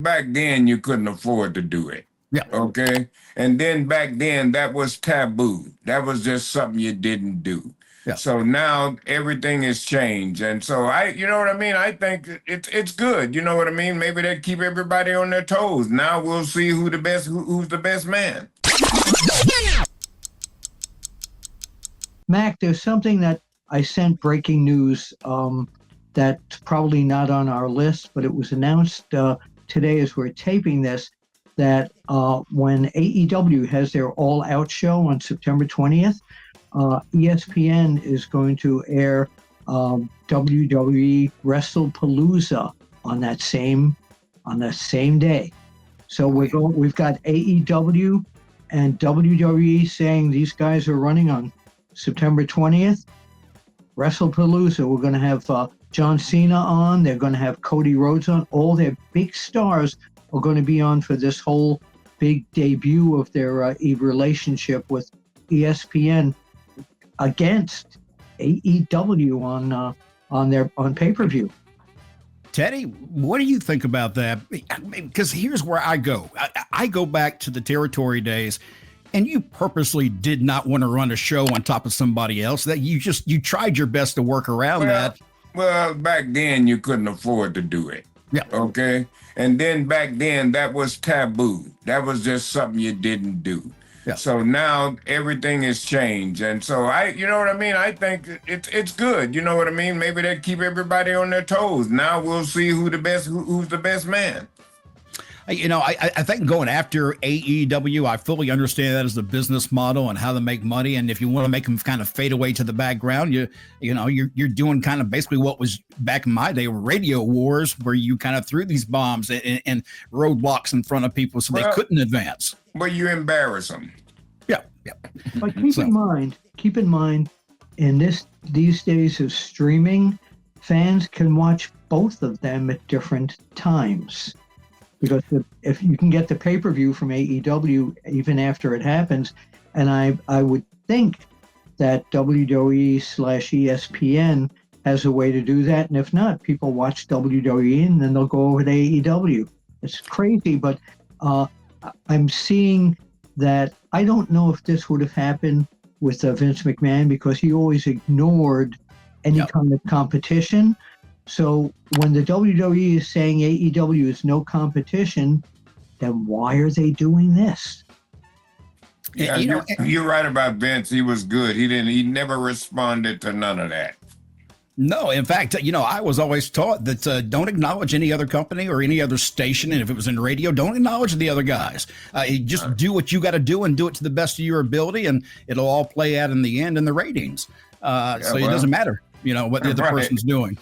Back then, you couldn't afford to do it. Yeah. Okay. And then back then, that was taboo. That was just something you didn't do. Yeah. So now everything has changed. And so you know what I mean? I think it's good. You know what I mean? Maybe they keep everybody on their toes. Now we'll see who's the best man. Mac, there's something that I sent breaking news that's probably not on our list, but it was announced today as we're taping this, that when AEW has their All Out show on September 20th, ESPN is going to air WWE Wrestlepalooza on that same day. So we've got AEW and WWE saying these guys are running on September 20th. Wrestlepalooza. We're going to have John Cena on. They're going to have Cody Rhodes on. All their big stars are going to be on for this whole big debut of their relationship with ESPN against AEW on pay-per-view. Teddy, what do you think about that? Because here's where I go. I go back to the territory days, and you purposely did not want to run a show on top of somebody else. That you tried your best to work around that. Well, back then you couldn't afford to do it. Yeah. Okay. And then back then that was taboo. That was just something you didn't do. Yeah. So now everything has changed. And so you know what I mean? I think it's good. You know what I mean? Maybe they keep everybody on their toes. Now we'll see who's the best man. You know, I think going after AEW, I fully understand that as the business model and how to make money. And if you want to make them kind of fade away to the background, you're doing kind of basically what was back in my day, radio wars, where you kind of threw these bombs and roadblocks in front of people so they couldn't advance. But you embarrass them. Yeah. But keep in mind, in these days of streaming, fans can watch both of them at different times. Because if you can get the pay-per-view from AEW even after it happens, and I would think that WWE/ESPN has a way to do that, and if not, people watch WWE and then they'll go over to AEW. It's crazy, but I'm seeing that. I don't know if this would have happened with Vince McMahon, because he always ignored any kind of competition. So when the WWE is saying AEW is no competition, then why are they doing this? Yeah, you're right about Vince. He was good. He never responded to none of that. No, in fact, I was always taught that don't acknowledge any other company or any other station. And if it was in radio, don't acknowledge the other guys. Just do what you got to do and do it to the best of your ability. And it'll all play out in the end in the ratings. It doesn't matter, what the other person's doing.